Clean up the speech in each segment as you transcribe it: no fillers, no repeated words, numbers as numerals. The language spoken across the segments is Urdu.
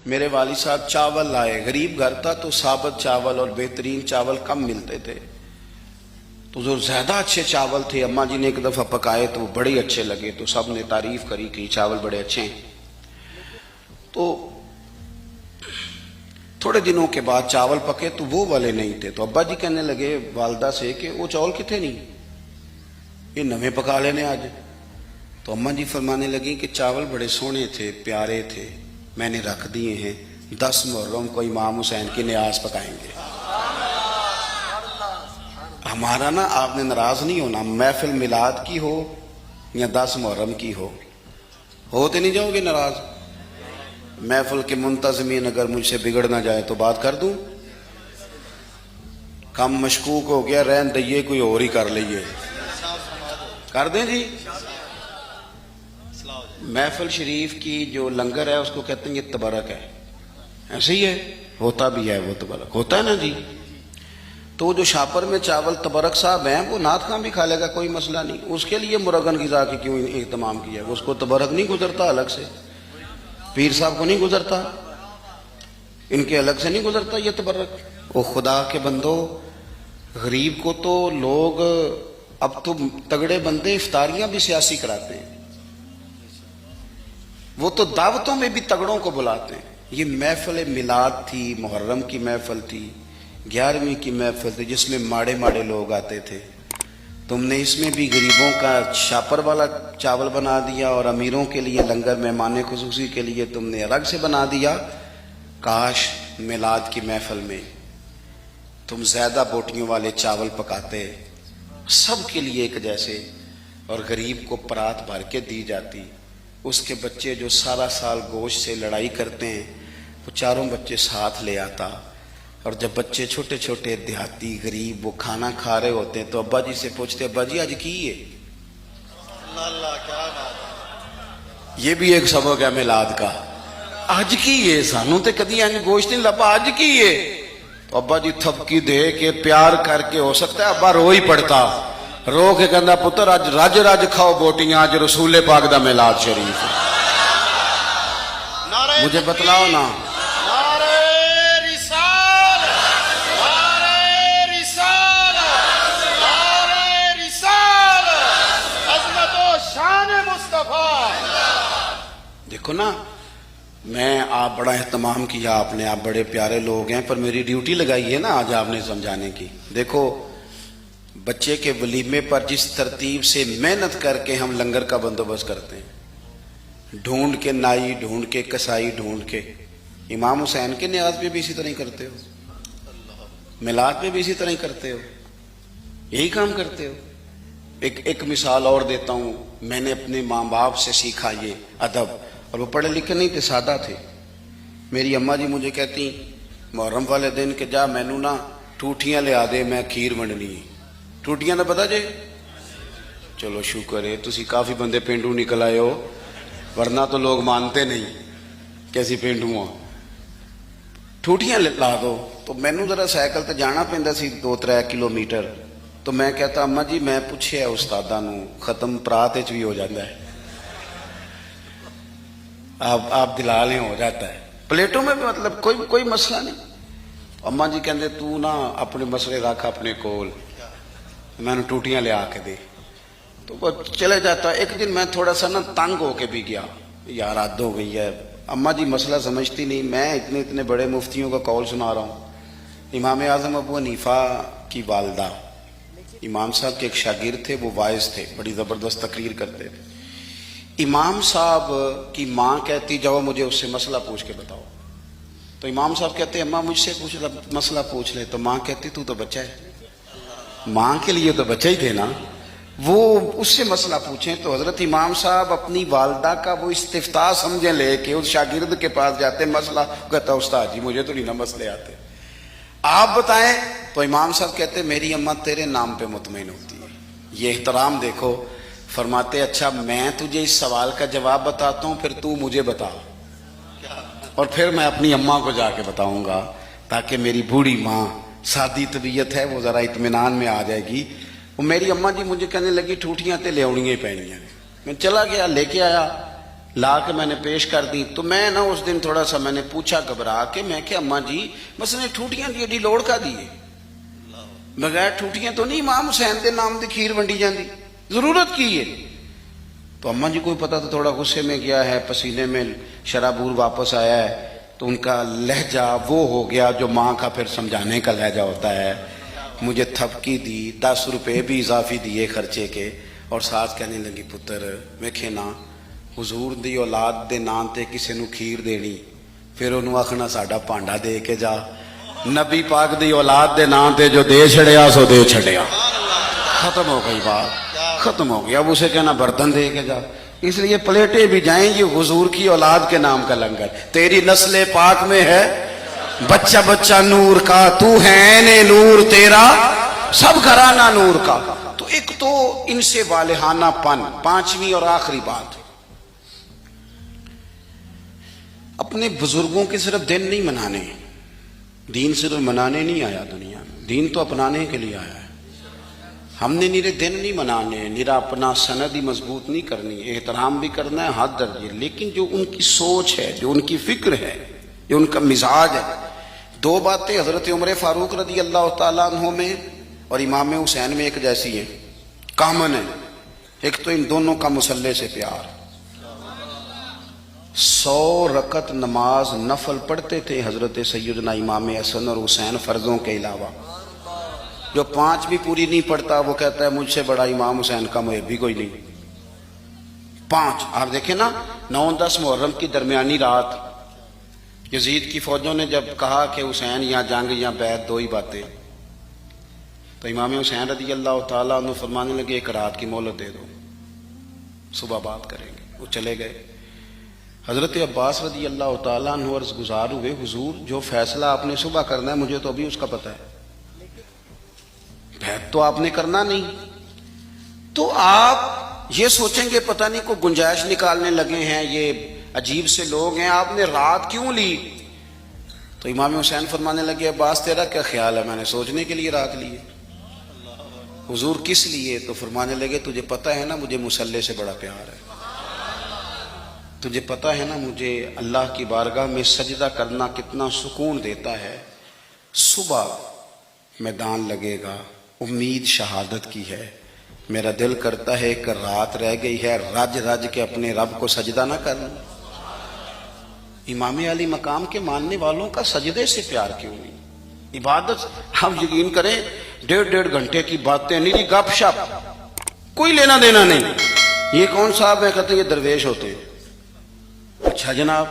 میرے والد صاحب چاول لائے، غریب گھر تھا تو ثابت چاول اور بہترین چاول کم ملتے تھے، تو جو زیادہ اچھے چاول تھے اماں جی نے ایک دفعہ پکائے تو وہ بڑے اچھے لگے، تو سب نے تعریف کری کہ چاول بڑے اچھے ہیں۔ تو تھوڑے دنوں کے بعد چاول پکے تو وہ والے نہیں تھے، تو ابا جی کہنے لگے والدہ سے کہ وہ چاول کتنے نہیں، یہ نویں پکا لینے آج۔ تو اماں جی فرمانے لگی کہ چاول بڑے سونے تھے، پیارے تھے، میں نے رکھ دیے ہیں، 10 محرم کو امام حسین کی نیاز پکائیں گے۔ ہمارا نا آپ نے ناراض نہیں ہونا، محفل میلاد کی ہو یا 10 محرم کی ہوتے نہیں جاؤ گے ناراض؟ محفل کے منتظمین اگر مجھ سے بگڑ نہ جائے تو بات کر دوں، کم مشکوک ہو گیا، رہن دئیے کوئی اور ہی کر لئیے، کر دیں جی۔ محفل شریف کی جو لنگر ہے اس کو کہتے ہیں یہ تبرک ہے، ایسے ہی ہے، ہوتا بھی ہے، وہ تبرک ہوتا ہے نا جی۔ تو جو شاپر میں چاول تبرک صاحب ہیں وہ نعت خواں بھی کھا لے گا، کوئی مسئلہ نہیں، اس کے لیے مرغن غذا کی کیوں اہتمام کیا، اس کو تبرک نہیں گزرتا الگ سے، پیر صاحب کو نہیں گزرتا، ان کے الگ سے نہیں گزرتا یہ تبرک۔ وہ خدا کے بندو، غریب کو تو لوگ اب تو تگڑے بندے افطاریاں بھی سیاسی کراتے ہیں، وہ تو دعوتوں میں بھی تگڑوں کو بلاتے ہیں۔ یہ محفل میلاد تھی، محرم کی محفل تھی، 11ویں کی محفل تھی، جس میں ماڑے ماڑے لوگ آتے تھے، تم نے اس میں بھی غریبوں کا شاپر والا چاول بنا دیا اور امیروں کے لیے لنگر مہمان خصوصی کے لیے تم نے الگ سے بنا دیا۔ کاش میلاد کی محفل میں تم زیادہ بوٹیوں والے چاول پکاتے، سب کے لیے ایک جیسے، اور غریب کو پرات بھر کے دی جاتی۔ اس کے بچے جو سارا سال گوشت سے لڑائی کرتے ہیں وہ چاروں بچے ساتھ لے آتا، اور جب بچے چھوٹے چھوٹے دیہاتی غریب وہ کھانا کھا رہے ہوتے ہیں تو ابا جی سے پوچھتے ابا جی آج کی ہے؟ اللہ کیا بات ہے، یہ بھی ایک سبق ہے میلاد کا، آج کی ہے، سانوں تے کدی انج گوشت نہیں لبا، آج کی ہے، تو ابا جی تھپکی دے کے پیار کر کے، ہو سکتا ہے ابا رو ہی پڑتا، رو کے کہندا پتر آج رج رج کھاؤ بوٹیاں، آج رسول پاک دا میلاد شریف، مجھے بتلاؤ نا۔ دیکھو نا، میں آپ بڑا اہتمام کیا آپ نے، آپ بڑے پیارے لوگ ہیں، پر میری ڈیوٹی لگائی ہے نا آج آپ نے سمجھانے کی۔ دیکھو بچے کے ولیمے پر جس ترتیب سے محنت کر کے ہم لنگر کا بندوبست کرتے ہیں، ڈھونڈ کے نائی، ڈھونڈ کے کسائی، ڈھونڈ کے، امام حسین کے نیاز پہ بھی اسی طرح ہی کرتے ہو، میلاد پہ بھی اسی طرح ہی کرتے ہو، یہی کام کرتے ہو۔ ایک مثال اور دیتا ہوں، میں نے اپنے ماں باپ سے سیکھا یہ ادب، اور وہ پڑھے لکھے نہیں تھے، سادہ تھے۔ میری اماں جی مجھے کہتی محرم والے دن کہ جا مینو نا ٹوٹیاں لیا دے، میں کھیر ونڈنی ہے۔ ٹوٹیاں دا پتا جے؟ چلو شکر ہے تسی کافی بندے پینڈو نکل آئے ہو، ورنہ تو لوگ مانتے نہیں کیسی پینڈو ہوں۔ ٹوٹیاں لا دو، تو مینو ذرا سائیکل تے جانا پیندا سی 2-3 کلومیٹر، تو میں کہتا اماں جی میں پوچھے استاداں نو، ختم پرات وچ بھی ہو جاتا ہے، آپ دلا لیں ہو جاتا ہے، پلیٹوں میں بھی مطلب کوئی مسئلہ نہیں۔ اماں جی کہندے تو نا اپنے مسئلے رکھ اپنے کول، میں نے ٹوٹیاں لے آ کے دے، تو وہ چلے جاتا۔ ایک دن میں تھوڑا سا نا تنگ ہو کے بھی گیا، یار حد ہو گئی ہے، اماں جی مسئلہ سمجھتی نہیں، میں اتنے بڑے مفتیوں کا قول سنا رہا ہوں۔ امام اعظم ابو حنیفہ کی والدہ، امام صاحب کے ایک شاگرد تھے، وہ واعظ تھے، بڑی زبردست تقریر کرتے تھے۔ امام صاحب کی ماں کہتی جاؤ مجھے اس سے مسئلہ پوچھ کے بتاؤ، تو امام صاحب کہتے اماں مجھ سے مسئلہ پوچھ لے، تو ماں کہتی تو بچہ ہے، ماں کے لیے تو بچہ ہی تھے نا، وہ اس سے مسئلہ پوچھیں۔ تو حضرت امام صاحب اپنی والدہ کا وہ استفتاء سمجھیں لے کے اس شاگرد کے پاس جاتے، مسئلہ کہتا استاد جی مجھے تو نہیں نا مسئلے آتے، آپ بتائیں۔ تو امام صاحب کہتے میری اماں تیرے نام پہ مطمئن ہوتی ہے، یہ احترام دیکھو۔ فرماتے اچھا میں تجھے اس سوال کا جواب بتاتا ہوں، پھر تو مجھے بتا، اور پھر میں اپنی اماں کو جا کے بتاؤں گا، تاکہ میری بوڑھی ماں سادی طبیعت ہے وہ ذرا اطمینان میں آ جائے گی۔ وہ میری اماں جی مجھے کہنے لگی ٹوٹیاں تے لے آنیاں ہی پینیاں، میں چلا گیا لے کے آیا، لا کے میں نے پیش کر دی. تو میں نا اس دن تھوڑا سا میں نے پوچھا گھبرا کے, میں کہ اماں جی بس نے ٹھوٹیاں دی ایڈی لوڑ کا دیے, بغیر ٹھوٹیاں تو نہیں امام حسین دے نام دی کھیر ونڈی جاندی, ضرورت کی ہے؟ تو اماں جی کو پتا تو تھوڑا غصے میں گیا ہے, پسینے میں شرابور واپس آیا ہے, تو ان کا لہجہ وہ ہو گیا جو ماں کا پھر سمجھانے کا لہجہ ہوتا ہے. مجھے تھپکی دی, 10 روپے بھی اضافی دیے خرچے کے, اور ساتھ کہنے لگی پتر ویکھے نا حضور دی اولاد دے نام تے کسے نو کھیر دینی, پھر انہوں آخنا ساڈا پانڈا دے کے جا. نبی پاک دی اولاد دے نام تے جو دے چھڑیا سو دے چھڑیا, ختم ہو گئی بات, ختم ہو گیا. اب اسے کہنا برتن دے کے جا. اس لیے پلیٹیں بھی جائیں یہ حضور کی اولاد کے نام کا لنگر. تیری نسل پاک میں ہے بچہ بچہ نور کا, تو ہے عین نور تیرا سب گھرانہ نور کا. تو ایک تو ان سے والہانہ پن. پانچویں اور آخری بات, اپنے بزرگوں کے صرف دن نہیں منانے. دین صرف منانے نہیں آیا دنیا میں, دین تو اپنانے کے لیے آیا ہے. ہم نے نیرے دن نہیں منانے, نیرا اپنا سند ہی مضبوط نہیں کرنی, احترام بھی کرنا ہے حد درجے, لیکن جو ان کی سوچ ہے, جو ان کی فکر ہے, جو ان کا مزاج ہے. 2 باتیں حضرت عمر فاروق رضی اللہ تعالیٰ عنہ میں اور امام حسین میں ایک جیسی ہیں, کامن ہے. ایک تو ان دونوں کا مسلح سے پیار. 100 رکعت نماز نفل پڑھتے تھے حضرت سیدنا امام حسن اور حسین فرضوں کے علاوہ. جو 5 بھی پوری نہیں پڑھتا وہ کہتا ہے مجھ سے بڑا امام حسین کا محب بھی کوئی نہیں. 5 آپ دیکھیں نا, 9-10 محرم کی درمیانی رات یزید کی فوجوں نے جب کہا کہ حسین یا جنگ یا بیعت 2 ہی باتیں, تو امام حسین رضی اللہ تعالیٰ عنہ فرمانے لگے ایک رات کی مہلت دے دو, صبح بات کریں گے. وہ چلے گئے. حضرت عباس رضی اللہ تعالیٰ عنہ عرض گزار ہوئے, حضور جو فیصلہ آپ نے صبح کرنا ہے مجھے تو ابھی اس کا پتہ ہے, بیعت تو آپ نے کرنا نہیں. تو آپ یہ سوچیں گے پتہ نہیں کوئی گنجائش نکالنے لگے ہیں, یہ عجیب سے لوگ ہیں, آپ نے رات کیوں لی؟ تو امام حسین فرمانے لگے عباس تیرا کیا خیال ہے, میں نے سوچنے کے لیے رات لی ہے. حضور کس لیے؟ تو فرمانے لگے تجھے پتہ ہے نا مجھے مسلح سے بڑا پیار ہے, تجھے پتہ ہے نا مجھے اللہ کی بارگاہ میں سجدہ کرنا کتنا سکون دیتا ہے. صبح میدان لگے گا, امید شہادت کی ہے, میرا دل کرتا ہے کہ رات رہ گئی ہے, رج رج کے اپنے رب کو سجدہ نہ کر لوں. امام علی مقام کے ماننے والوں کا سجدے سے پیار کیوں نہیں؟ عبادت ہم یقین کریں 1.5 گھنٹے کی باتیں, نہیں گپ شپ, کوئی لینا دینا نہیں. یہ کون صاحب ہے؟ کہتے ہیں یہ درویش ہوتے ہیں. اچھا جناب,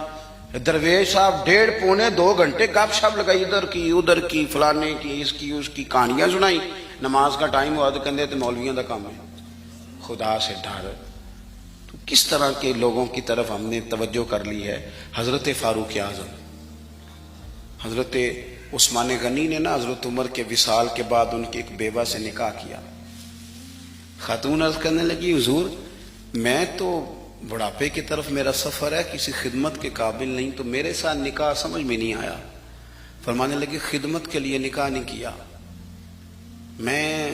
درویش صاحب 1.5-2 گھنٹے گپ شپ لگائی, ادھر کی ادھر کی, فلانے کی اس کی اس کی کہانیاں سنائی. نماز کا ٹائم ہوا تو کہتے مولویوں کا کام ہے. خدا سے ڈر. تو کس طرح کے لوگوں کی طرف ہم نے توجہ کر لی ہے. حضرت فاروق اعظم, حضرت عثمان غنی نے نا حضرت عمر کے وصال کے بعد ان کی ایک بیوہ سے نکاح کیا. خاتون عرض کرنے لگی حضور میں تو بڑھاپے کی طرف میرا سفر ہے, کسی خدمت کے قابل نہیں, تو میرے ساتھ نکاح سمجھ میں نہیں آیا. فرمانے لگے خدمت کے لیے نکاح نہیں کیا, میں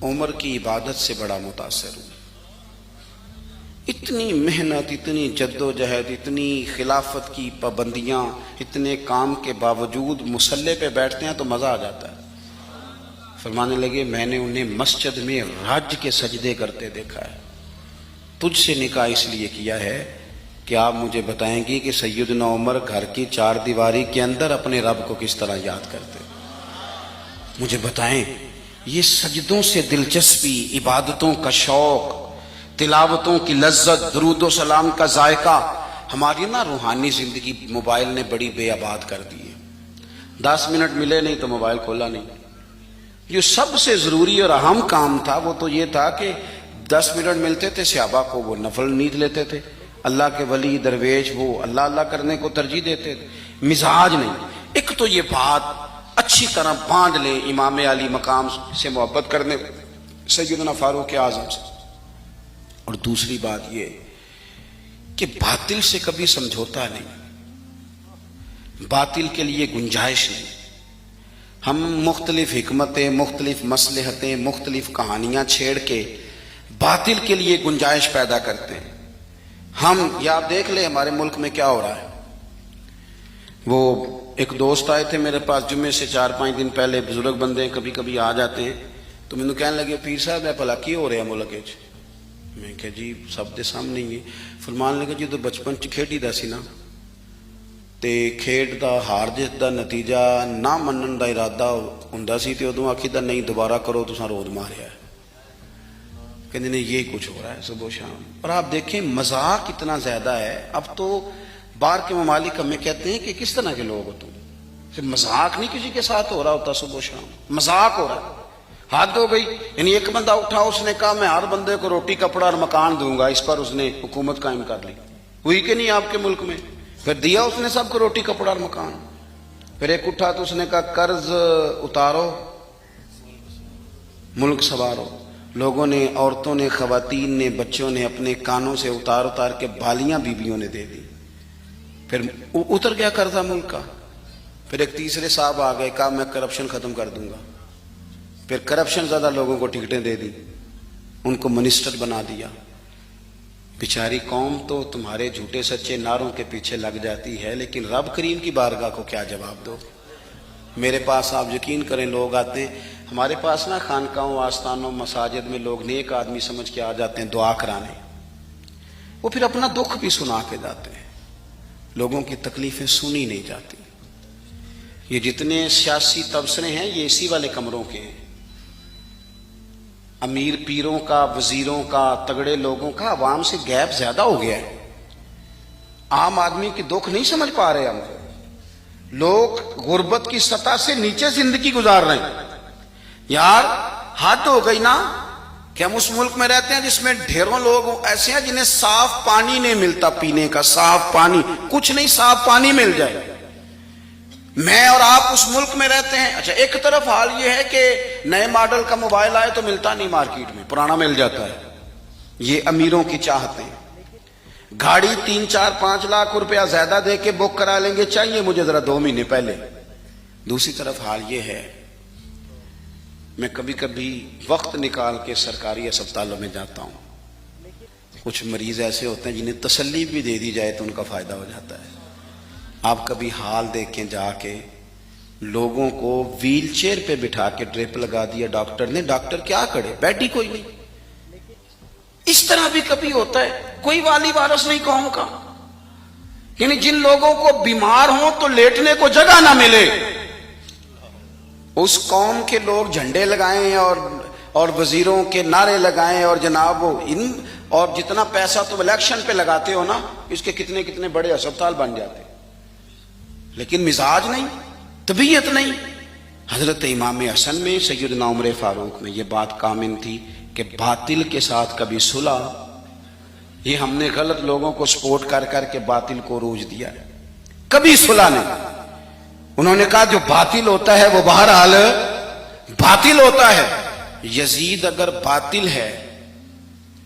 عمر کی عبادت سے بڑا متاثر ہوں. اتنی محنت, اتنی جد و جہد, اتنی خلافت کی پابندیاں, اتنے کام کے باوجود مسلح پہ بیٹھتے ہیں تو مزہ آ جاتا ہے. فرمانے لگے میں نے انہیں مسجد میں رج کے سجدے کرتے دیکھا ہے. تجھ سے نکاح اس لیے کیا ہے کہ آپ مجھے بتائیں گی کہ سیدنا عمر گھر کی 4 دیواری کے اندر اپنے رب کو کس طرح یاد کرتے. مجھے بتائیں یہ سجدوں سے دلچسپی, عبادتوں کا شوق, تلاوتوں کی لذت, درود و سلام کا ذائقہ, ہماری نا روحانی زندگی موبائل نے بڑی بے آباد کر دی ہے. 10 منٹ ملے نہیں تو موبائل کھولا نہیں. جو سب سے ضروری اور اہم کام تھا وہ تو یہ تھا کہ 10 منٹ ملتے تھے صحابہ کو, وہ نفل نیند لیتے تھے. اللہ کے ولی درویش وہ اللہ اللہ کرنے کو ترجیح دیتے تھے. مزاج نہیں. ایک تو یہ بات اچھی طرح باندھ لیں امام علی مقام سے محبت کرنے سیدنا فاروق اعظم سے. اور دوسری بات یہ کہ باطل سے کبھی سمجھوتا نہیں, باطل کے لیے گنجائش نہیں. ہم مختلف حکمتیں, مختلف مصلحتیں, مختلف کہانیاں چھیڑ کے باطل کے لیے گنجائش پیدا کرتے ہیں. یہ آپ دیکھ لیں ہمارے ملک میں کیا ہو رہا ہے. وہ ایک دوست آئے تھے میرے پاس جمعے سے 4-5 دن پہلے, بزرگ بندے کبھی کبھی آ جاتے ہیں, تو مینوں کہنے لگے پیر صاحب میں بھلا کی ہو رہا ملک وچ. میں کہا جی سب دے سامنے ہی ہے. فرمان لگا جدوں بچپن چ کھیڈی دا سی نا تے کھیڈ دا ہار جیت دا نتیجہ نہ منن دا ارادہ ہوندا سی تے ادوں آکھیدا نہیں دوبارہ کرو تساں رود ماریا ہے. کہتے نہیں یہی کچھ ہو رہا ہے صبح و شام. اور آپ دیکھیں مذاق اتنا زیادہ ہے. اب تو باہر کے ممالک ہمیں کہتے ہیں کہ کس طرح کے لوگ ہو تم, صرف مذاق نہیں کسی کے ساتھ ہو رہا ہوتا, صبح و شام مذاق ہو رہا ہے. حد ہو گئی. یعنی ایک بندہ اٹھا, اس نے کہا میں ہر بندے کو روٹی کپڑا اور مکان دوں گا, اس پر اس نے حکومت قائم کر لی. ہوئی کہ نہیں آپ کے ملک میں؟ پھر دیا اس نے سب کو روٹی کپڑا اور مکان. پھر ایک اٹھا تو اس نے کہا قرض اتارو ملک سنوارو. لوگوں نے, عورتوں نے, خواتین نے, بچوں نے اپنے کانوں سے اتار اتار کے بالیاں بیویوں نے دے دی. پھر اتر گیا قرضہ ملک کا. پھر ایک تیسرے صاحب آ گئے, کہا میں کرپشن ختم کر دوں گا. پھر کرپشن زیادہ لوگوں کو ٹکٹیں دے دی, ان کو منسٹر بنا دیا. بیچاری قوم تو تمہارے جھوٹے سچے نعروں کے پیچھے لگ جاتی ہے, لیکن رب کریم کی بارگاہ کو کیا جواب دو. میرے پاس آپ یقین کریں لوگ آتے ہیں ہمارے پاس نا, خانقاہوں, آستانوں, مساجد میں لوگ نیک آدمی سمجھ کے آ جاتے ہیں دعا کرانے. وہ پھر اپنا دکھ بھی سنا کے جاتے ہیں, لوگوں کی تکلیفیں سنی نہیں جاتی. یہ جتنے سیاسی تبصرے ہیں یہ اسی والے کمروں کے ہیں, امیر پیروں کا, وزیروں کا, تگڑے لوگوں کا. عوام سے گیپ زیادہ ہو گیا ہے. عام آدمی کی دکھ نہیں سمجھ پا رہے ہم. لوگ غربت کی سطح سے نیچے زندگی گزار رہے ہیں. یار حد ہو گئی نا کہ ہم اس ملک میں رہتے ہیں جس میں ڈھیروں لوگ ایسے ہیں جنہیں صاف پانی نہیں ملتا پینے کا. صاف پانی کچھ نہیں, صاف پانی مل جائے. میں اور آپ اس ملک میں رہتے ہیں. اچھا ایک طرف حال یہ ہے کہ نئے ماڈل کا موبائل آئے تو ملتا نہیں مارکیٹ میں, پرانا مل جاتا ہے. یہ امیروں کی چاہتے ہیں. گاڑی 3-4-5 لاکھ روپیہ زیادہ دے کے بک کرا لیں گے, چاہیے مجھے ذرا 2 مہینے پہلے. دوسری طرف حال یہ ہے, میں کبھی کبھی وقت نکال کے سرکاری اسپتالوں میں جاتا ہوں. کچھ مریض ایسے ہوتے ہیں جنہیں تسلی بھی دے دی جائے تو ان کا فائدہ ہو جاتا ہے. آپ کبھی حال دیکھیں جا کے, لوگوں کو ویل چیئر پہ بٹھا کے ڈرپ لگا دیا ڈاکٹر نے. ڈاکٹر کیا کرے, بیڈ ہی کوئی نہیں. اس طرح بھی کبھی ہوتا ہے. کوئی والی وارث نہیں قوم کا. یعنی جن لوگوں کو بیمار ہوں تو لیٹنے کو جگہ نہ ملے, اس قوم کے لوگ جھنڈے لگائیں اور وزیروں کے نعرے لگائیں, اور جناب اور جتنا پیسہ تم الیکشن پہ لگاتے ہو نا, اس کے کتنے کتنے بڑے اسپتال بن جاتے. لیکن مزاج نہیں, طبیعت نہیں. حضرت امام حسن میں, سیدنا عمر فاروق میں یہ بات کامن تھی کہ باطل کے ساتھ کبھی صلح. یہ ہم نے غلط لوگوں کو سپورٹ کر کر کے باطل کو عروج دیا ہے, کبھی صلح نہیں. انہوں نے کہا جو باطل ہوتا ہے وہ بہرحال باطل ہوتا ہے. یزید اگر باطل ہے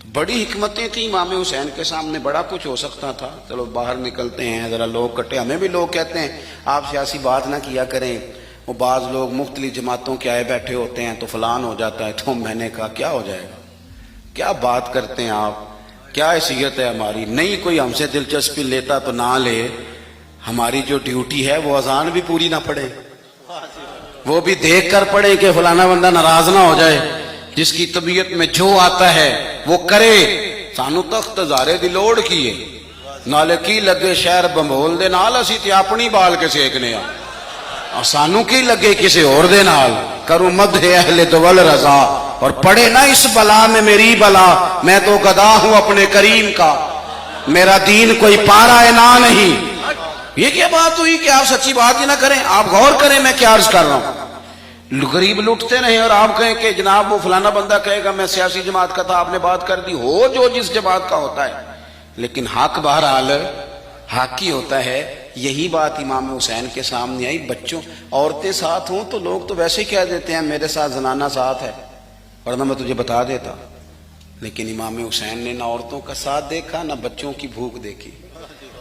تو بڑی حکمتیں تھیں امام حسین کے سامنے, بڑا کچھ ہو سکتا تھا. چلو باہر نکلتے ہیں, ذرا لوگ کٹے. ہمیں بھی لوگ کہتے ہیں آپ سیاسی بات نہ کیا کریں, وہ بعض لوگ مختلف جماعتوں کے آئے بیٹھے ہوتے ہیں تو فلان ہو جاتا ہے. تو میں نے کہا کیا ہو جائے گا, کیا بات کرتے ہیں آپ, کیا حیثیت ہے ہماری. نہیں کوئی ہم سے دلچسپی لیتا تو نہ لے, ہماری جو ڈیوٹی ہے وہ اذان بھی پوری نہ پڑے, وہ بھی دیکھ کر پڑے کہ فلانا بندہ ناراض نہ ہو جائے. جس کی طبیعت میں جو آتا ہے وہ کرے. سانو تخت زارے دی لوڑ کیے, نالے کی لگے شہر بمبول دے نال, اسی تے اپنی بال کے سیکنے اور سانو کی لگے کسی اور دے نال. کروں مدح اہل دول رضا, اور پڑے نہ اس بلا میں میری بلا. میں تو گدا ہوں اپنے کریم کا, میرا دین کوئی پارا نہ نہیں. یہ کیا بات ہوئی کہ آپ سچی بات ہی نہ کریں. آپ غور کریں میں کیا عرض کر رہا ہوں. غریب لوٹتے رہیں اور آپ کہیں کہ جناب وہ فلانا بندہ کہے گا میں سیاسی جماعت کا تھا, آپ نے بات کر دی. ہو جو جس جماعت کا ہوتا ہے, لیکن حق بہرحال حق ہی ہوتا ہے. یہی بات امام حسین کے سامنے آئی. بچوں عورتیں ساتھ ہوں تو لوگ تو ویسے ہی کہہ دیتے ہیں میرے ساتھ زنانہ ساتھ ہے, ورنہ میں تجھے بتا دیتا. لیکن امام حسین نے نہ عورتوں کا ساتھ دیکھا, نہ بچوں کی بھوک دیکھی,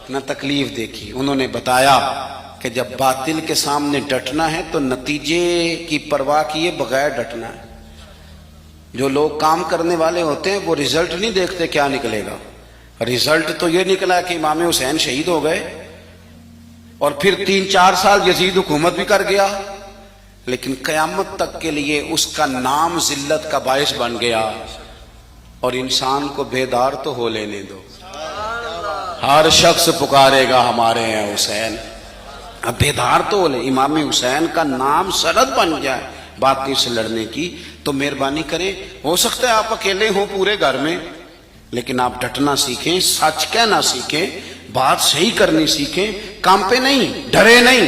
نہ تکلیف دیکھی. انہوں نے بتایا کہ جب باطل کے سامنے ڈٹنا ہے تو نتیجے کی پرواہ کیے بغیر ڈٹنا ہے. جو لوگ کام کرنے والے ہوتے ہیں وہ رزلٹ نہیں دیکھتے کیا نکلے گا, رزلٹ تو یہ نکلا کہ امام حسین شہید ہو گئے اور پھر 3-4 سال یزید حکومت بھی کر گیا، لیکن قیامت تک کے لیے اس کا نام ذلت کا باعث بن گیا۔ اور انسان کو بیدار تو ہو لینے دو، ہر شخص پکارے گا ہمارے ہیں حسین، اب بیدار تو ہو لے۔ امام حسین کا نام سرحد بن جائے باطل سے لڑنے کی، تو مہربانی کریں، ہو سکتا ہے آپ اکیلے ہوں پورے گھر میں، لیکن آپ ڈٹنا سیکھیں، سچ کہنا سیکھیں، بات صحیح کرنی سیکھیں، کام پہ نہیں، ڈرے نہیں۔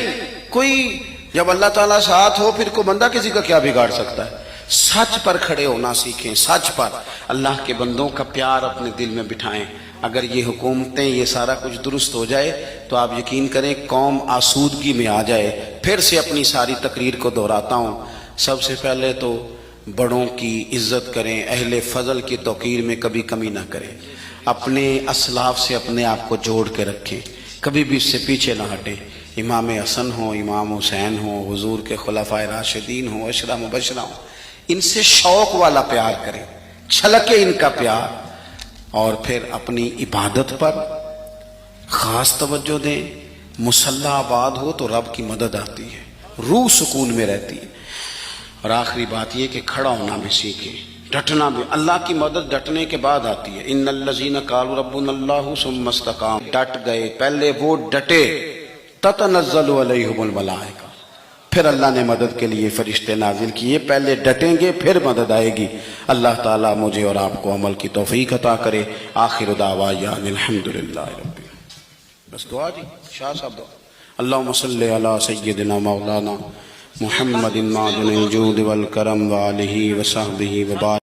کوئی جب اللہ تعالیٰ ساتھ ہو پھر کوئی بندہ کسی کا کیا بگاڑ سکتا ہے؟ سچ پر کھڑے ہونا سیکھیں، سچ پر۔ اللہ کے بندوں کا پیار اپنے دل میں بٹھائیں۔ اگر یہ حکومتیں، یہ سارا کچھ درست ہو جائے تو آپ یقین کریں قوم آسودگی میں آ جائے۔ پھر سے اپنی ساری تقریر کو دہراتا ہوں، سب سے پہلے تو بڑوں کی عزت کریں، اہل فضل کی توقیر میں کبھی کمی نہ کریں، اپنے اسلاف سے اپنے آپ کو جوڑ کے رکھیں، کبھی بھی اس سے پیچھے نہ ہٹیں۔ امام حسن ہوں، امام حسین ہوں، حضور کے خلفائے راشدین ہوں، عشرہ مبشرہ ہوں، ان سے شوق والا پیار کریں، چھلکے ان کا پیار، اور پھر اپنی عبادت پر خاص توجہ دیں۔ مصلی آباد ہو تو رب کی مدد آتی ہے، روح سکون میں رہتی ہے۔ اور آخری بات یہ کہ کھڑا ہونا بھی سیکھیں، ڈٹنا بھی۔ اللہ کی مدد ڈٹنے کے بعد آتی ہے۔ ان الذین قالوا ربنا اللہ ثم استقاموا، ڈٹ گئے، پہلے وہ ڈٹے، تتنزل علیہم الملائکہ، پھر اللہ نے مدد کے لیے فرشتے نازل کیے۔ پہلے ڈٹیں گے پھر مدد آئے گی۔ اللہ تعالیٰ مجھے اور آپ کو عمل کی توفیق عطا کرے۔ آخر دعوانا الحمدللہ رب العالمین۔ بس دعا جی، شاہ صاحب دعا۔ اللہم صلی علی سیدنا مولانا محمد معدن الجود والکرم وآلہ وصحبہ وبارک۔